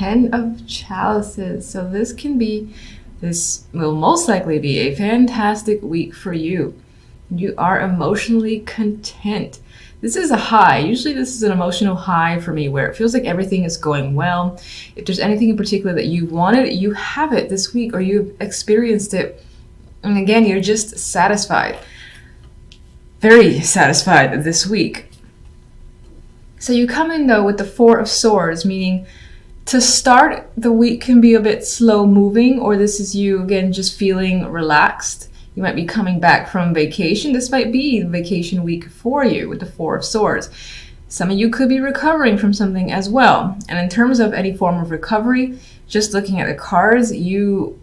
Ten of Chalices. So this will most likely be a fantastic week for you. You are emotionally content. This is a high. Usually this is an emotional high for me where it feels like everything is going well. If there's anything in particular that you wanted, you have it this week or you've experienced it. And again, you're just satisfied. Very satisfied this week. So you come in though with the Four of Swords, meaning to start the week can be a bit slow moving, or this is you again just feeling relaxed. You might be coming back from vacation. This might be the vacation week for you with the Four of Swords. Some of you could be recovering from something as well. And in terms of any form of recovery, just looking at the cards, you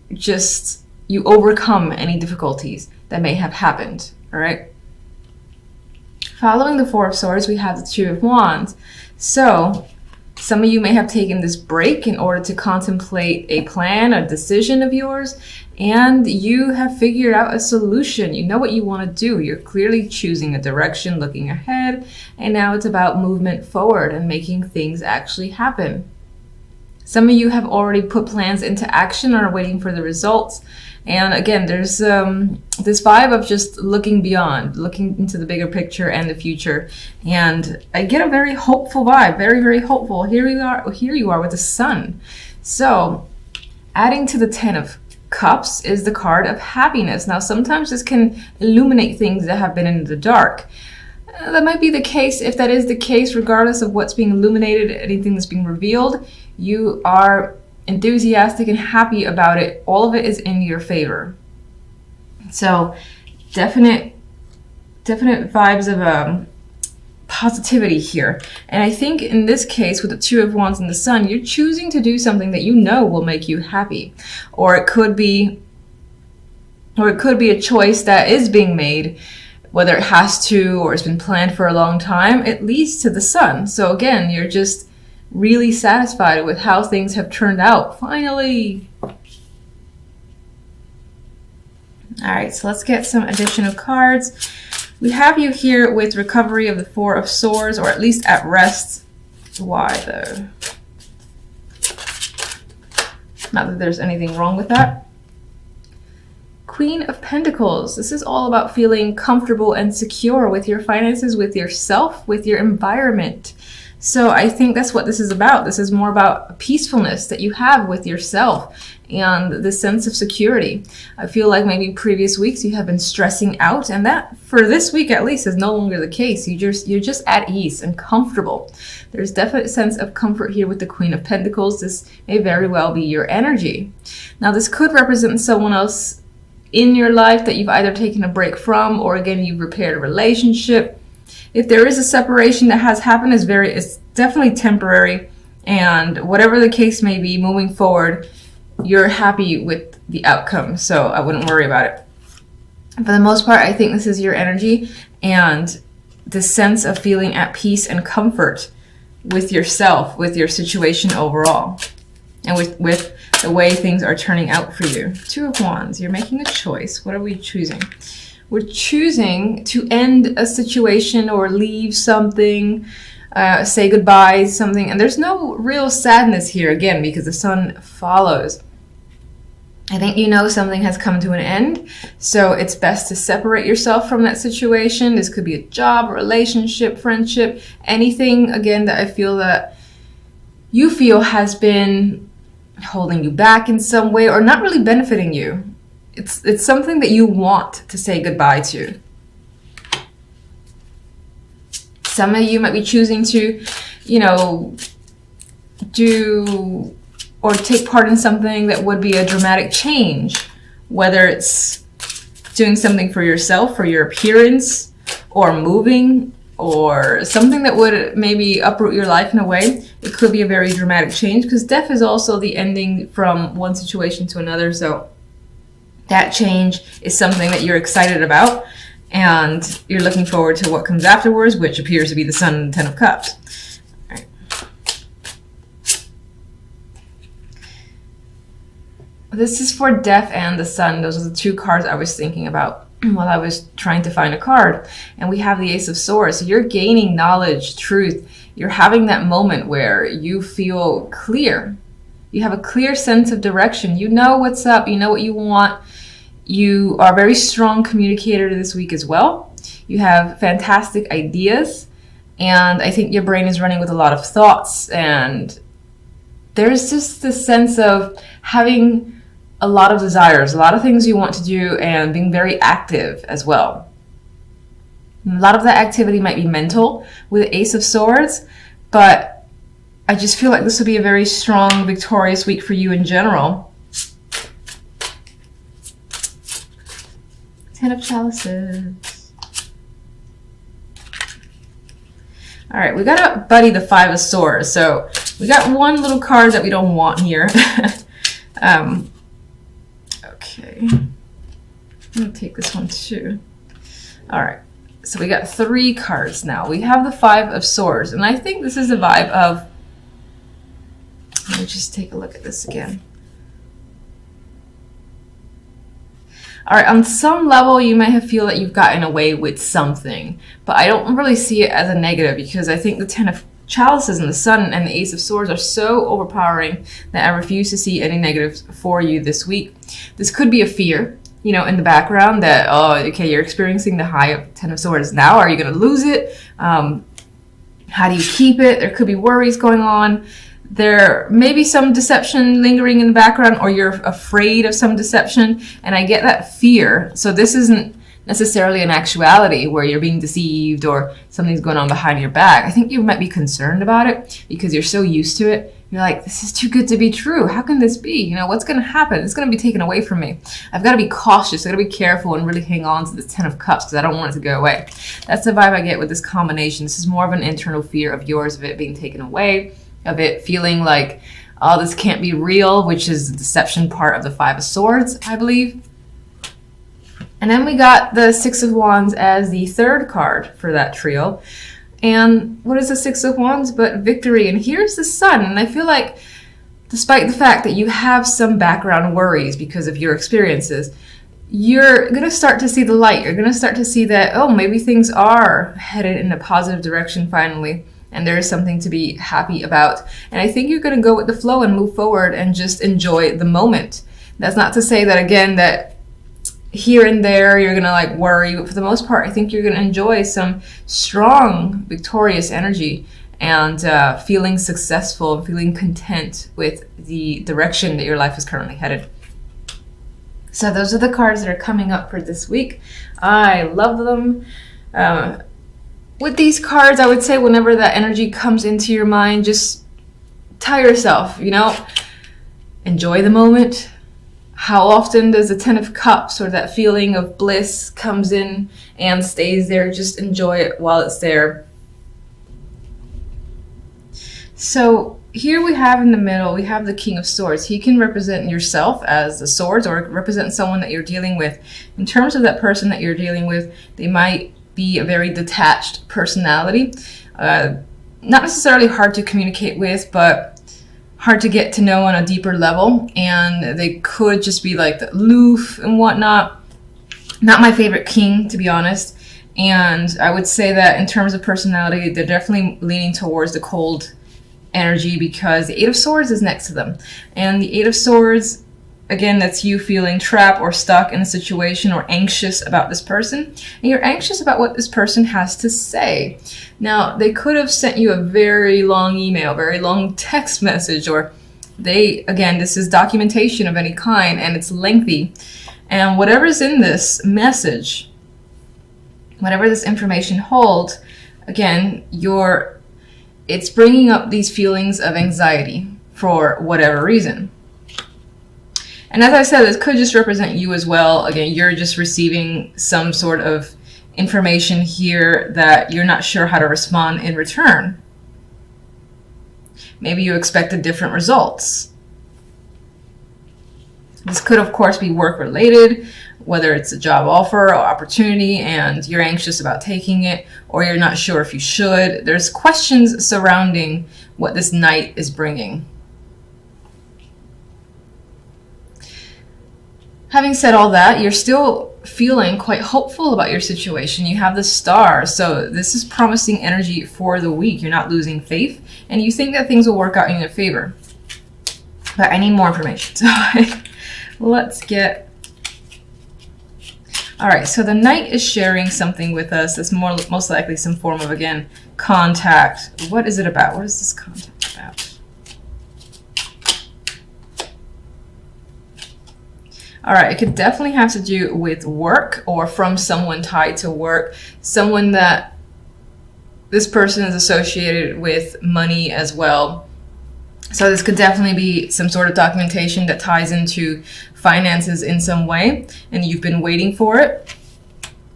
overcome any difficulties that may have happened, all right? Following the Four of Swords, we have the Two of Wands. So some of you may have taken this break in order to contemplate a plan, a decision of yours, and you have figured out a solution. You know what you want to do. You're clearly choosing a direction, looking ahead, and now it's about movement forward and making things actually happen. Some of you have already put plans into action and are waiting for the results. And again, there's this vibe of just looking beyond, looking into the bigger picture and the future. And I get a very hopeful vibe, very, very hopeful. Here you are with the Sun. So adding to the Ten of Cups is the card of happiness. Now, sometimes this can illuminate things that have been in the dark. That might be the case. If that is the case, regardless of what's being illuminated, anything that's being revealed, you are enthusiastic and happy about it. All of it is in your favor. So definite vibes of positivity here. And I think in this case with the Two of Wands and the Sun, you're choosing to do something that you know will make you happy. Or it could be a choice that is being made, whether it has to or it's been planned for a long time. It leads to the Sun. So again, you're just really satisfied with how things have turned out. Finally. All right, so let's get some additional cards. We have you here with recovery of the Four of Swords, or at least at rest. Why though? Not that there's anything wrong with that. Queen of Pentacles. This is all about feeling comfortable and secure with your finances, with yourself, with your environment. So I think that's what this is about. This is more about peacefulness that you have with yourself and the sense of security. I feel like maybe previous weeks you have been stressing out, and that for this week at least is no longer the case. You're just at ease and comfortable. There's definitely a sense of comfort here with the Queen of Pentacles. This may very well be your energy. Now this could represent someone else in your life that you've either taken a break from, or again you've repaired a relationship. If there is a separation that has happened, it's definitely temporary, and whatever the case may be, moving forward, you're happy with the outcome, so I wouldn't worry about it. For the most part, I think this is your energy and the sense of feeling at peace and comfort with yourself, with your situation overall, and with the way things are turning out for you. Two of Wands, you're making a choice. What are we choosing? We're choosing to end a situation or leave something, say goodbye to something. And there's no real sadness here, again, because the Sun follows. I think you know something has come to an end, so it's best to separate yourself from that situation. This could be a job, relationship, friendship, anything, again, that I feel that you feel has been holding you back in some way or not really benefiting you. It's something that you want to say goodbye to. Some of you might be choosing to, do or take part in something that would be a dramatic change, whether it's doing something for yourself, for your appearance, or moving, or something that would maybe uproot your life in a way. It could be a very dramatic change, because death is also the ending from one situation to another. So that change is something that you're excited about, and you're looking forward to what comes afterwards, which appears to be the Sun and the Ten of Cups. All right. This is for Death and the Sun. Those are the two cards I was thinking about while I was trying to find a card. And we have the Ace of Swords. So you're gaining knowledge, truth. You're having that moment where you feel clear. You have a clear sense of direction. You know what's up. You know what you want. You are a very strong communicator this week as well. You have fantastic ideas. And I think your brain is running with a lot of thoughts. And there's just this sense of having a lot of desires, a lot of things you want to do, and being very active as well. A lot of that activity might be mental with the Ace of Swords, but I just feel like this will be a very strong, victorious week for you in general. Ten of Chalices. All right, we gotta buddy the Five of Swords. So we got one little card that we don't want here. Okay. I'm gonna take this one too. All right. So we got 3 cards now. We have the Five of Swords, and I think this is a vibe of, let me just take a look at this again. All right, on some level, you may feel that you've gotten away with something, but I don't really see it as a negative, because I think the Ten of Chalices and the Sun and the Ace of Swords are so overpowering that I refuse to see any negatives for you this week. This could be a fear, you know, in the background that, oh, okay, you're experiencing the high of Ten of Swords now. Are you going to lose it? How do you keep it? There could be worries going on. There may be some deception lingering in the background, or you're afraid of some deception, and I get that fear. So this isn't necessarily an actuality where you're being deceived or something's going on behind your back. I think you might be concerned about it because you're so used to it. You're like, this is too good to be true. How can this be? You know, what's going to happen? It's going to be taken away from me. I've got to be cautious. I've got to be careful and really hang on to this Ten of Cups because I don't want it to go away. That's the vibe I get with this combination. This is more of an internal fear of yours, of it being taken away, of it feeling like, oh, this can't be real, which is the deception part of the Five of Swords, I believe. And then we got the Six of Wands as the 3rd card for that trio. And what is the Six of Wands but victory? And here's the Sun. And I feel like, despite the fact that you have some background worries because of your experiences, you're going to start to see the light. You're going to start to see that, oh, maybe things are headed in a positive direction finally. And there is something to be happy about. And I think you're going to go with the flow and move forward and just enjoy the moment. That's not to say that, again, that here and there you're going to like worry. But for the most part, I think you're going to enjoy some strong, victorious energy and feeling successful, feeling content with the direction that your life is currently headed. So those are the cards that are coming up for this week. I love them. With these cards, I would say whenever that energy comes into your mind, just tell yourself, you know, enjoy the moment. How often does the Ten of Cups or that feeling of bliss comes in and stays there? Just enjoy it while it's there. So here we have in the middle, we have the King of Swords. He can represent yourself as the swords or represent someone that you're dealing with. In terms of that person that you're dealing with, they might be a very detached personality. Not necessarily hard to communicate with, but hard to get to know on a deeper level. And they could just be like aloof and whatnot. Not my favorite king, to be honest. And I would say that in terms of personality, they're definitely leaning towards the cold energy because the Eight of Swords is next to them. And the Eight of Swords, again, that's you feeling trapped or stuck in a situation or anxious about this person. And you're anxious about what this person has to say. Now, they could have sent you a very long email, very long text message, or again, this is documentation of any kind and it's lengthy. And whatever's in this message, whatever this information holds, again, it's bringing up these feelings of anxiety for whatever reason. And as I said, this could just represent you as well. Again, you're just receiving some sort of information here that you're not sure how to respond in return. Maybe you expected different results. This could, of course, be work-related, whether it's a job offer or opportunity and you're anxious about taking it, or you're not sure if you should. There's questions surrounding what this Knight is bringing. Having said all that, you're still feeling quite hopeful about your situation. You have the Star, so this is promising energy for the week. You're not losing faith, and you think that things will work out in your favor. But I need more information. So let's get... All right, so the Knight is sharing something with us. It's most likely some form of, again, contact. What is it about? What is this contact about? All right, it could definitely have to do with work or from someone tied to work, someone that this person is associated with money as well. So this could definitely be some sort of documentation that ties into finances in some way, and you've been waiting for it.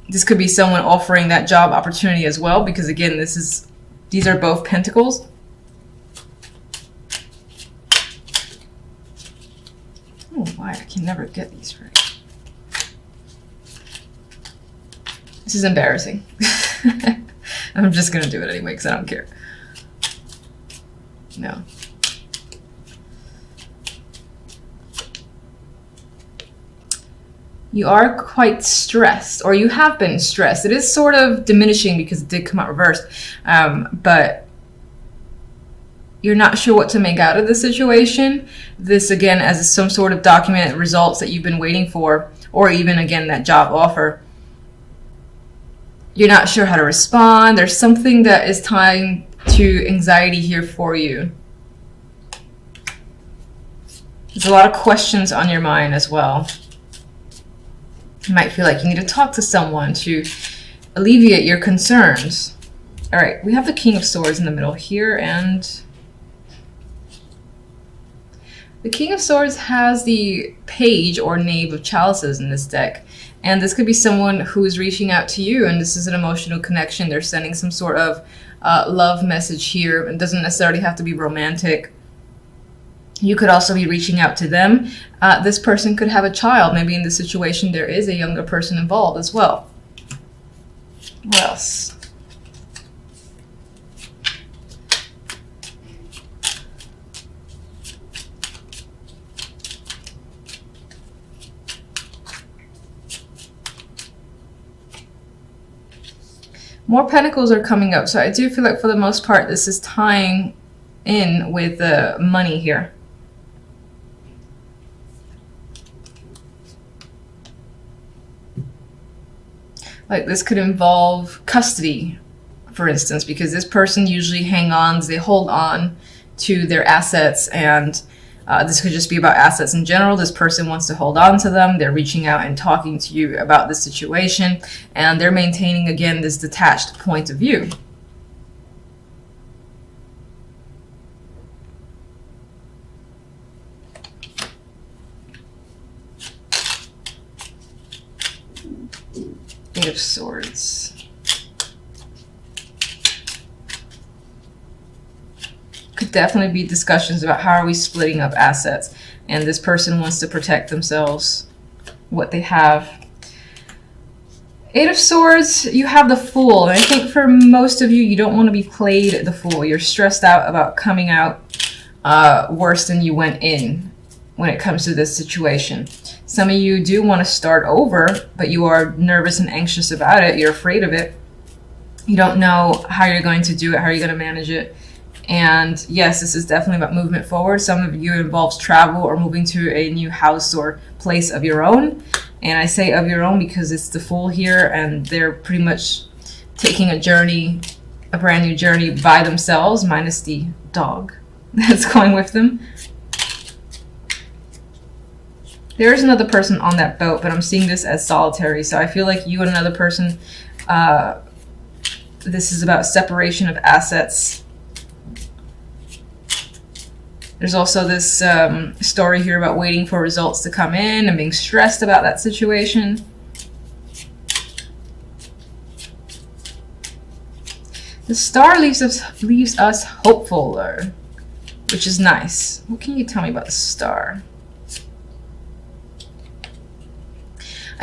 This could be someone offering that job opportunity as well, because again, these are both pentacles. Oh, why? I can never get these right. This is embarrassing. I'm just going to do it anyway because I don't care. No. You are quite stressed, or you have been stressed. It is sort of diminishing because it did come out reversed, but you're not sure what to make out of the situation. This, again, as some sort of documented results that you've been waiting for, or even, again, that job offer. You're not sure how to respond. There's something that is tying to anxiety here for you. There's a lot of questions on your mind as well. You might feel like you need to talk to someone to alleviate your concerns. All right, we have the King of Swords in the middle here, and the King of Swords has the Page or Knave of Chalices in this deck. And this could be someone who is reaching out to you, and this is an emotional connection. They're sending some sort of love message here. It doesn't necessarily have to be romantic. You could also be reaching out to them. This person could have a child. Maybe in this situation there is a younger person involved as well. What else? More pentacles are coming up. So I do feel like for the most part this is tying in with the money here. Like this could involve custody, for instance, because this person usually they hold on to their assets, and this could just be about assets in general. This person wants to hold on to them. They're reaching out and talking to you about this situation, and they're maintaining, again, this detached point of view. Eight of Swords. Could definitely be discussions about how are we splitting up assets, and this person wants to protect themselves, what they have. Eight of Swords, you have the Fool, and I think for most of you, you don't want to be played the Fool. You're stressed out about coming out worse than you went in when it comes to this situation. Some of you do want to start over, but you are nervous and anxious about it. You're afraid of it. You don't know how you're going to do it, how you're going to manage it. And yes, this is definitely about movement forward. Some of you involves travel or moving to a new house or place of your own. And I say of your own because it's the Fool here, and they're pretty much taking a journey, a brand new journey by themselves, minus the dog that's going with them. There is another person on that boat, but I'm seeing this as solitary. So I feel like you and another person, this is about separation of assets. There's also this story here about waiting for results to come in and being stressed about that situation. The Star leaves us hopeful, which is nice. What can you tell me about the Star?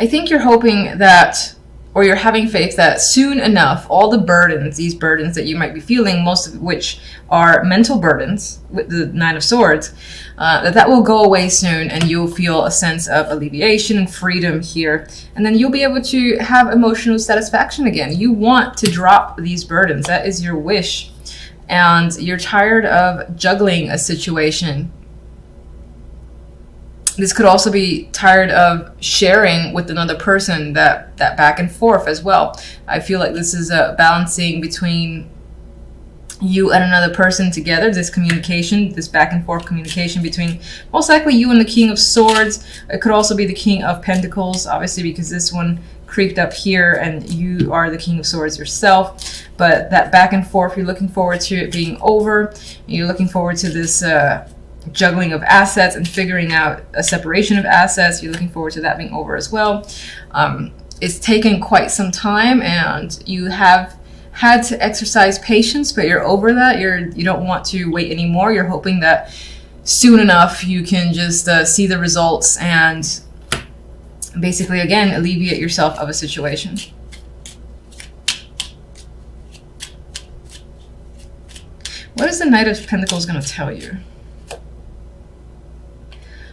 I think you're hoping that, or you're having faith that soon enough, all the burdens, these burdens that you might be feeling, most of which are mental burdens, with the Nine of Swords, that will go away soon, and you'll feel a sense of alleviation and freedom here. And then you'll be able to have emotional satisfaction again. You want to drop these burdens. That is your wish. And you're tired of juggling a situation. This could also be tired of sharing with another person, that back and forth as well. I feel like this is a balancing between you and another person together, this communication, this back and forth communication between most likely you and the King of Swords. It could also be the King of Pentacles, obviously, because this one creeped up here and you are the King of Swords yourself. But that back and forth, you're looking forward to it being over. You're looking forward to this juggling of assets and figuring out a separation of assets. You're looking forward to that being over as well. It's taken quite some time and you have had to exercise patience, but you're over that. You don't want to wait anymore. You're hoping that soon enough you can just see the results and basically, again, alleviate yourself of a situation. What is the Knight of Pentacles going to tell you?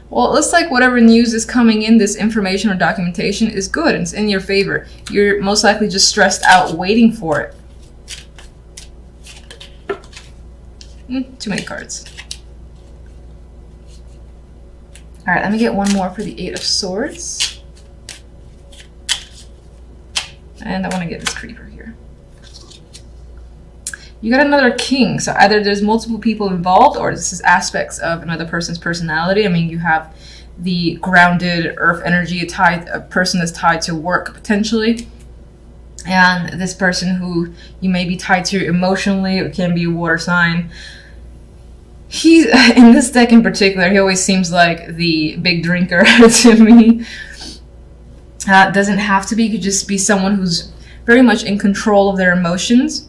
Well, it looks like whatever news is coming in, this information or documentation, is good and it's in your favor. You're most likely just stressed out waiting for it. Too many cards. All right, let me get one more for the Eight of Swords. And I want to get this creeper here. You got another king. So either there's multiple people involved or this is aspects of another person's personality. I mean, you have the grounded earth energy, a person that's tied to work potentially. And this person who you may be tied to emotionally, it can be a water sign. He's, in this deck in particular, he always seems like the big drinker to me. Doesn't have to be, could just be someone who's very much in control of their emotions.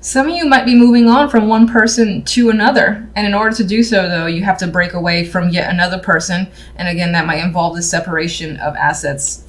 Some of you might be moving on from one person to another. And in order to do so, though, you have to break away from yet another person. And again, that might involve the separation of assets